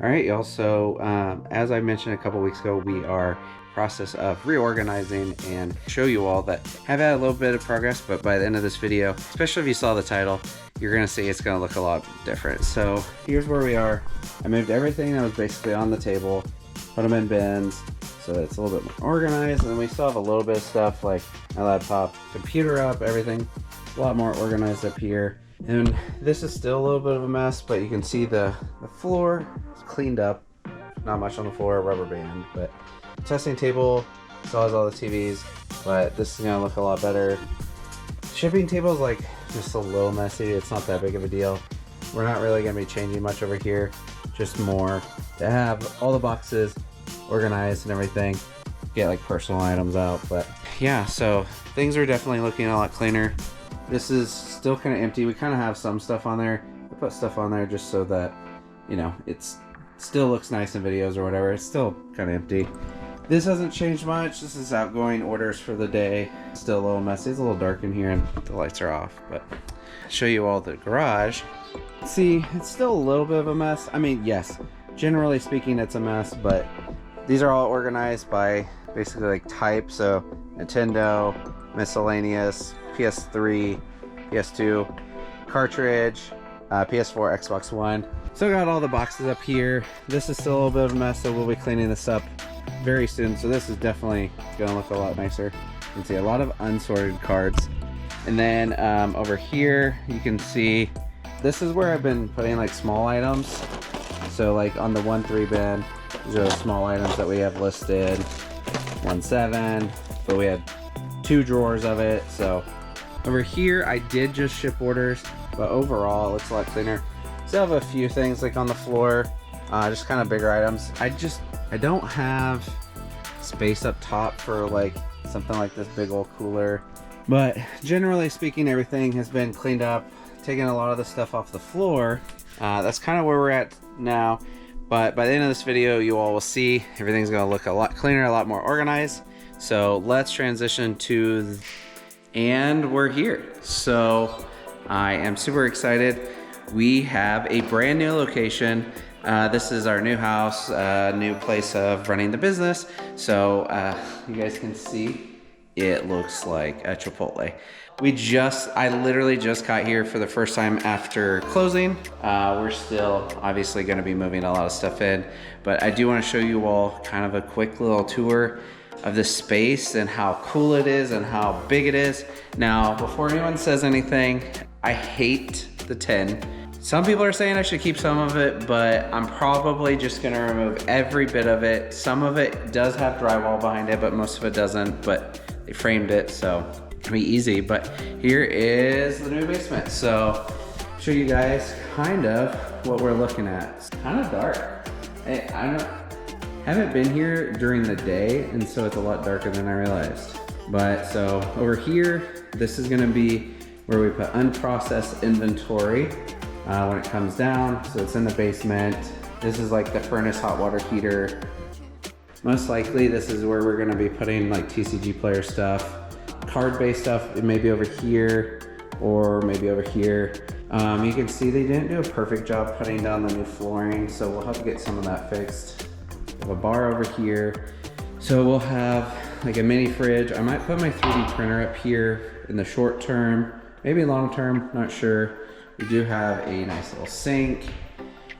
All right, y'all. So as I mentioned a couple weeks ago, we are process of reorganizing and show you all that have had a little bit of progress, but by the end of this video, especially if you saw the title, you're gonna see it's gonna look a lot different. So here's where we are. I moved everything that was basically on the table, put them in bins, so it's a little bit more organized, and then we still have a little bit of stuff like my laptop, computer up, everything a lot more organized up here. And this is still a little bit of a mess, but you can see the floor is cleaned up. Not much on the floor, rubber band, but testing table still has all the TVs, but this is gonna look a lot better. Shipping table is like just a little messy. It's not that big of a deal. We're not really gonna be changing much over here, just more to have all the boxes organized and everything, get like personal items out. But yeah, so things are definitely looking a lot cleaner. This is still kind of empty. We kind of have some stuff on there. I put stuff on there just so that, you know, it's still looks nice in videos or whatever. It's still kind of empty. This hasn't changed much. This is outgoing orders for the day. Still a little messy. It's a little dark in here and the lights are off, but I'll show you all the garage. See, it's still a little bit of a mess. I mean, yes, generally speaking, it's a mess, but these are all organized by basically like type. So Nintendo, miscellaneous, PS3, PS2, cartridge, PS4, Xbox One. So I got all the boxes up here. This is still a little bit of a mess, so we'll be cleaning this up very soon. So this is definitely gonna look a lot nicer. You can see a lot of unsorted cards. And then over here, you can see, this is where I've been putting like small items. So like on the 1.3 bin, these are the small items that we have listed. 1.7, but we had 2 drawers of it. So over here, I did just ship orders, but overall it looks a lot cleaner. Still have a few things like on the floor, just kind of bigger items. I don't have space up top for like something like this big old cooler, but generally speaking, everything has been cleaned up, taking a lot of the stuff off the floor. That's kind of where we're at now, but by the end of this video, you all will see everything's gonna look a lot cleaner, a lot more organized. So let's transition to, and we're here. So I am super excited. We have a brand new location. This is our new house, new place of running the business. So you guys can see it looks like a Chipotle. I literally just got here for the first time after closing. We're still obviously gonna be moving a lot of stuff in, but I do wanna show you all kind of a quick little tour of the space and how cool it is and how big it is. Now, before anyone says anything, I hate the tin. Some people are saying I should keep some of it, but I'm probably just gonna remove every bit of it. Some of it does have drywall behind it, but most of it doesn't, but they framed it, so it'll be easy. But here is the new basement. So show you guys kind of what we're looking at. It's kind of dark. I haven't been here during the day, and so it's a lot darker than I realized. But so over here, this is gonna be where we put unprocessed inventory when it comes down. So it's in the basement. This is like the furnace hot water heater. Most likely this is where we're gonna be putting like TCG player stuff, card-based stuff. It may be over here or maybe over here. You can see they didn't do a perfect job putting down the new flooring, so we'll have to get some of that fixed. We have a bar over here. So we'll have like a mini fridge. I might put my 3D printer up here in the short term, maybe long term, not sure. We do have a nice little sink.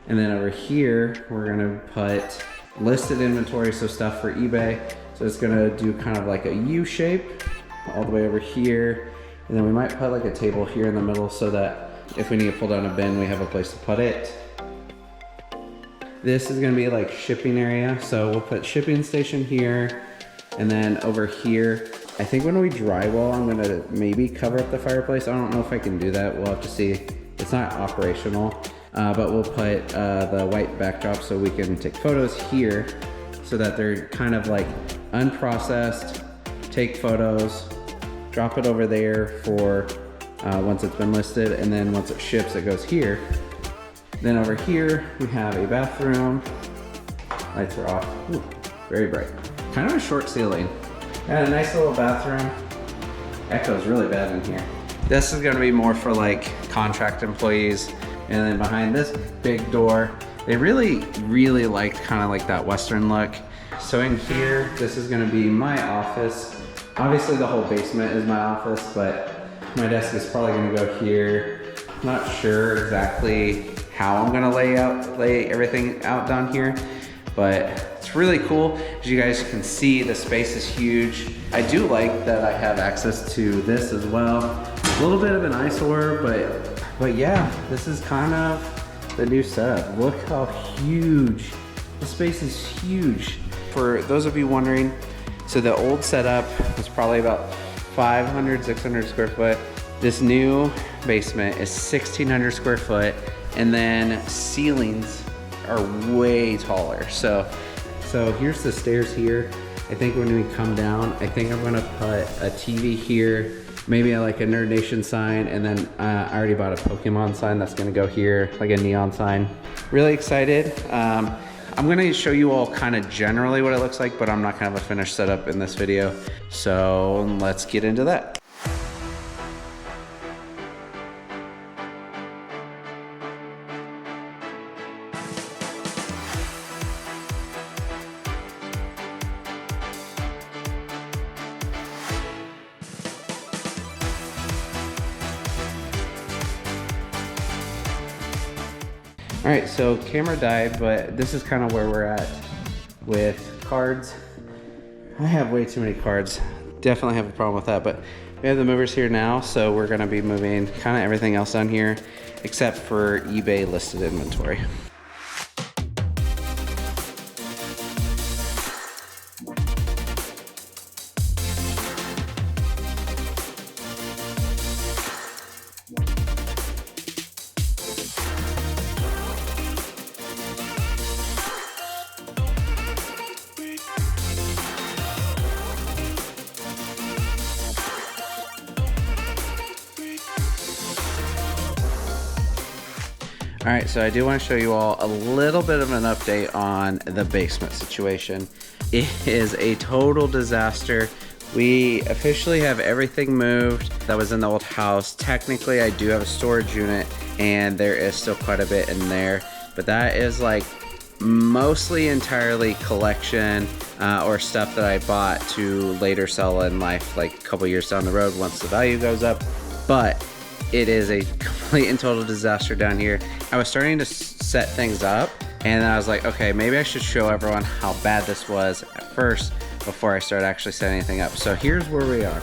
And then over here, we're gonna put listed inventory, so stuff for eBay. So it's gonna do kind of like a U shape all the way over here. And then we might put like a table here in the middle so that if we need to pull down a bin, we have a place to put it. This is gonna be like shipping area. So we'll put shipping station here. And then over here, I think when we drywall, I'm gonna maybe cover up the fireplace. I don't know if I can do that. We'll have to see. It's not operational, but we'll put the white backdrop so we can take photos here so that they're kind of like unprocessed, take photos, drop it over there for once it's been listed, and then once it ships, it goes here. Then over here, we have a bathroom. Lights are off. Ooh, very bright. Kind of a short ceiling. And a nice little bathroom. Echoes really bad in here. This is gonna be more for like contract employees. And then behind this big door They really liked kind of like that Western look. So in here, this is gonna be my office. Obviously the whole basement is my office, but my desk is probably gonna go here. Not sure exactly how I'm gonna lay everything out down here, but it's really cool. As you guys can see, the space is huge. I do like that I have access to this as well. A little bit of an eyesore, but yeah, this is kind of the new setup. Look how huge, the space is huge. For those of you wondering, so the old setup was probably about 500, 600 square foot. This new basement is 1,600 square foot, and then ceilings are way taller. So here's the stairs here. I think when we come down, I think I'm gonna put a TV here, maybe like a Nerd Nation sign, and then I already bought a Pokemon sign that's gonna go here, like a neon sign. Really excited. I'm gonna show you all kind of generally what it looks like, but I'm not gonna have a finished setup in this video. So let's get into that. All right, so camera died, but this is kind of where we're at with cards. I have way too many cards. Definitely have a problem with that, but we have the movers here now, so we're gonna be moving kind of everything else on here, except for eBay listed inventory. All right, so I do want to show you all a little bit of an update on the basement situation. It is a total disaster. We officially have everything moved that was in the old house. Technically, I do have a storage unit, and there is still quite a bit in there, but that is like mostly entirely collection or stuff that I bought to later sell in life, like a couple years down the road once the value goes up. But it is a complete and total disaster down here. I was starting to set things up, and then I was like, okay, maybe I should show everyone how bad this was at first before I start actually setting anything up. So here's where we are.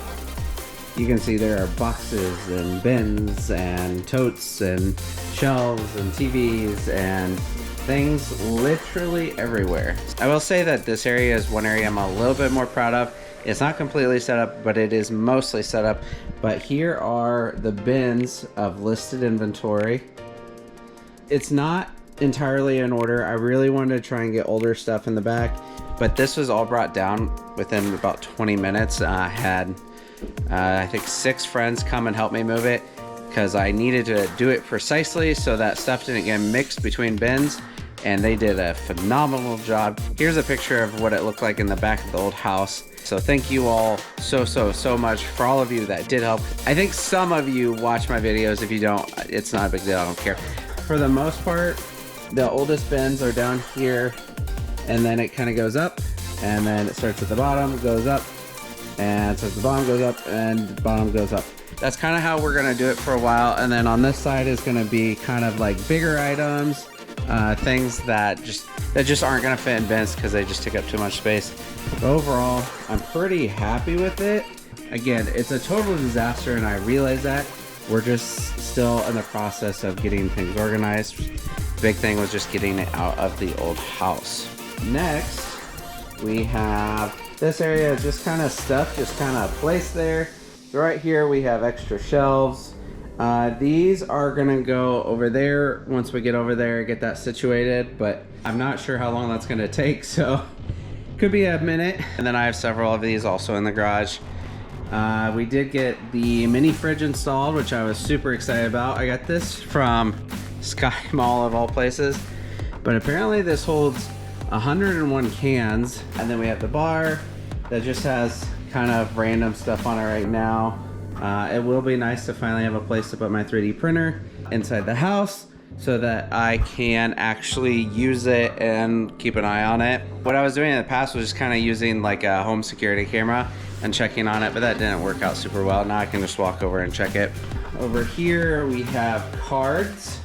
You can see there are boxes and bins and totes and shelves and TVs and things literally everywhere. I will say that this area is one area I'm a little bit more proud of. It's not completely set up, but it is mostly set up. But here are the bins of listed inventory. It's not entirely in order. I really wanted to try and get older stuff in the back, but this was all brought down within about 20 minutes. I had, I think 6 friends come and help me move it because I needed to do it precisely so that stuff didn't get mixed between bins, and they did a phenomenal job. Here's a picture of what it looked like in the back of the old house. So thank you all so much for all of you that did help. I think some of you watch my videos. If you don't, it's not a big deal, I don't care. For the most part, the oldest bins are down here, and then it kind of goes up, and then it starts at the bottom, goes up, and starts at the bottom, goes up, and the bottom goes up. That's kind of how we're gonna do it for a while. And then on this side is gonna be kind of like bigger items, things that just aren't gonna fit in bins because they just take up too much space. But overall, I'm pretty happy with it. Again, it's a total disaster, and I realize that. We're just still in the process of getting things organized. The big thing was just getting it out of the old house. Next, we have this area, just kind of stuff, just kind of placed there. So right here we have extra shelves. These are gonna go over there once we get over there, get that situated, but I'm not sure how long that's gonna take, so could be a minute. And then I have several of these also in the garage. We did get the mini fridge installed, which I was super excited about. I got this from Sky Mall of all places, but apparently this holds 101 cans. And then we have the bar that just has kind of random stuff on it right now. It will be nice to finally have a place to put my 3D printer inside the house. so that I can actually use it and keep an eye on it. What I was doing in the past was just kind of using like a home security camera and checking on it, but that didn't work out super well. Now I can just walk over and check it. Over here we have cards.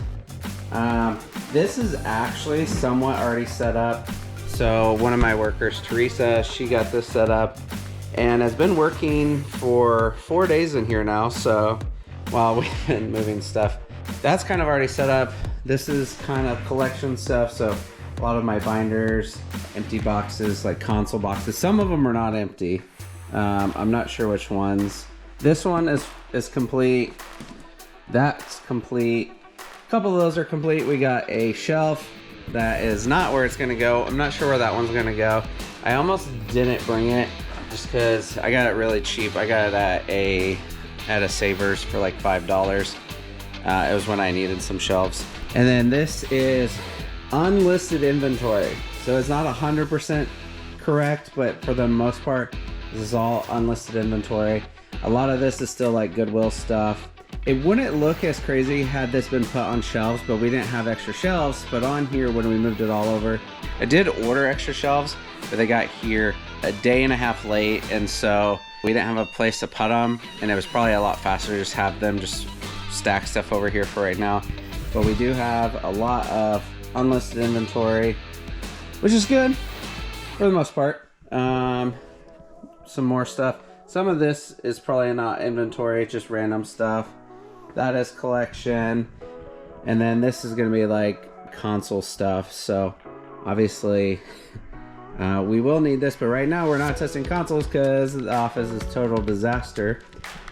This is actually somewhat already set up. So one of my workers, Teresa, she got this set up and has been working for 4 days in here now. So while we've been moving stuff, that's kind of already set up. This is kind of collection stuff. So a lot of my binders, empty boxes, like console boxes. Some of them are not empty. I'm not sure which ones. This one is complete. That's complete. A couple of those are complete. We got a shelf that is not where it's gonna go. I'm not sure where that one's gonna go. I almost didn't bring it just because I got it really cheap. I got it at a Savers for like $5. It was when I needed some shelves. And then this is unlisted inventory. So it's not 100% correct, but for the most part, this is all unlisted inventory. A lot of this is still like Goodwill stuff. It wouldn't look as crazy had this been put on shelves, but we didn't have extra shelves. But on here, when we moved it all over, I did order extra shelves, but they got here a day and a half late. And so we didn't have a place to put them. And it was probably a lot faster to just have them just stack stuff over here for right now. But we do have a lot of unlisted inventory, which is good for the most part. Some more stuff. Some of this is probably not inventory, it's just random stuff. That is collection. And then this is gonna be like console stuff. So obviously we will need this, but right now we're not testing consoles because the office is total disaster.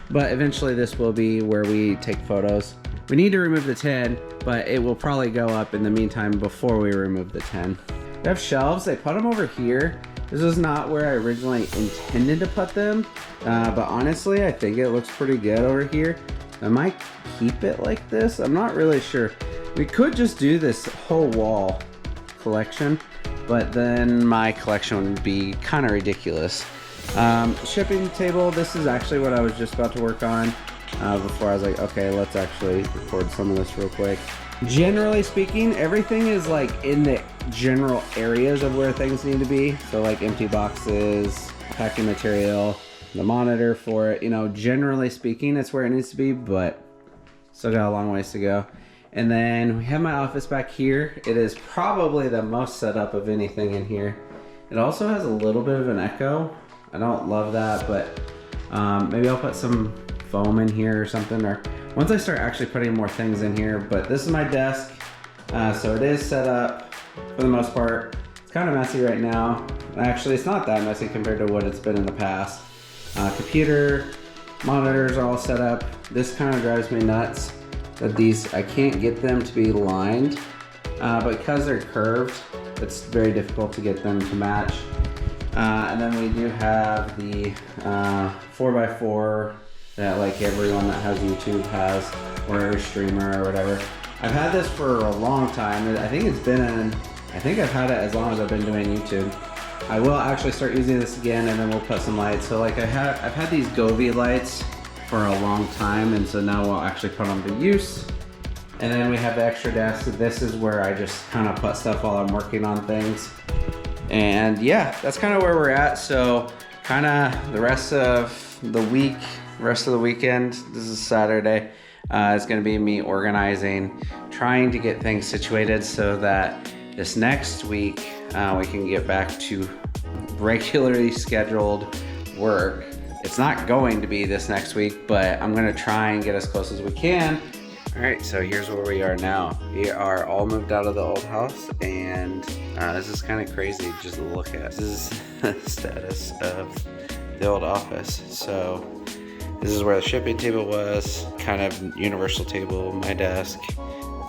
But eventually this will be where we take photos. We need to remove the 10, but it will probably go up in the meantime before we remove the 10. We have shelves, they put them over here. This is not where I originally intended to put them, but honestly, I think it looks pretty good over here. I might keep it like this. I'm not really sure. We could just do this whole wall collection, but then my collection would be kind of ridiculous. Shipping table, this is actually what I was just about to work on before I was like, okay, let's actually record some of this real quick. Generally speaking, everything is like in the general areas of where things need to be. So like empty boxes, packing material, the monitor for it, you know, generally speaking, it's where it needs to be, but still got a long ways to go. And then we have my office back here. It is probably the most set up of anything in here. It also has a little bit of an echo. I don't love that, but maybe I'll put some foam in here or something, or once I start actually putting more things in here. But this is my desk, so it is set up for the most part. It's kind of messy right now. Actually, it's not that messy compared to what it's been in the past. Computer, monitors are all set up. This kind of drives me nuts that these, I can't get them to be lined, but because they're curved, it's very difficult to get them to match. And then we do have the 4x4 that like everyone that has YouTube has, or every streamer or whatever. I've had this for a long time. I think I've had it as long as I've been doing YouTube. I will actually start using this again, and then we'll put some lights. So like I've had these Govee lights for a long time, and so now we'll actually put them to use. And then we have the extra desk. This is where I just kind of put stuff while I'm working on things. And yeah, that's kind of where we're at. So kind of the rest of the week, rest of the weekend, this is Saturday, it's going to be me organizing, trying to get things situated so that this next week we can get back to regularly scheduled work. It's not going to be this next week, but I'm going to try and get as close as we can. All right, so here's where we are now. We are all moved out of the old house, and this is kind of crazy just to look at. This is the status of the old office. So this is where the shipping table was, kind of universal table, my desk.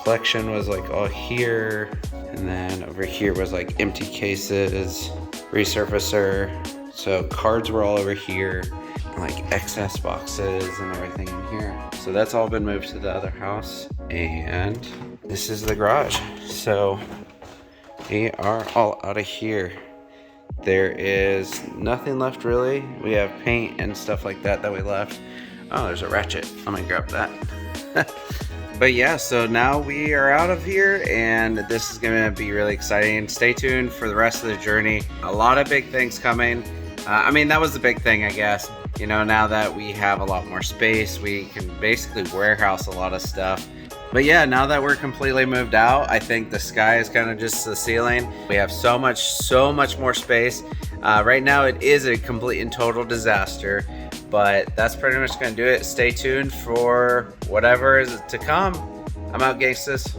Collection was like all here, and then over here was like empty cases, resurfacer. So cards were all over here, like excess boxes and everything in here. So that's all been moved to the other house, and this is the garage. So we are all out of here. There is nothing left really. We have paint and stuff like that we left. Oh, there's a ratchet. I'm gonna grab that. But yeah, so now we are out of here, and this is gonna be really exciting. Stay tuned for the rest of the journey. A lot of big things coming. I mean, that was the big thing, I guess. You know, now that we have a lot more space, we can basically warehouse a lot of stuff. But yeah, now that we're completely moved out, I think the sky is kind of just the ceiling. We have so much more space. Right now it is a complete and total disaster, but that's pretty much gonna do it. Stay tuned for whatever is to come. I'm out, gangsters.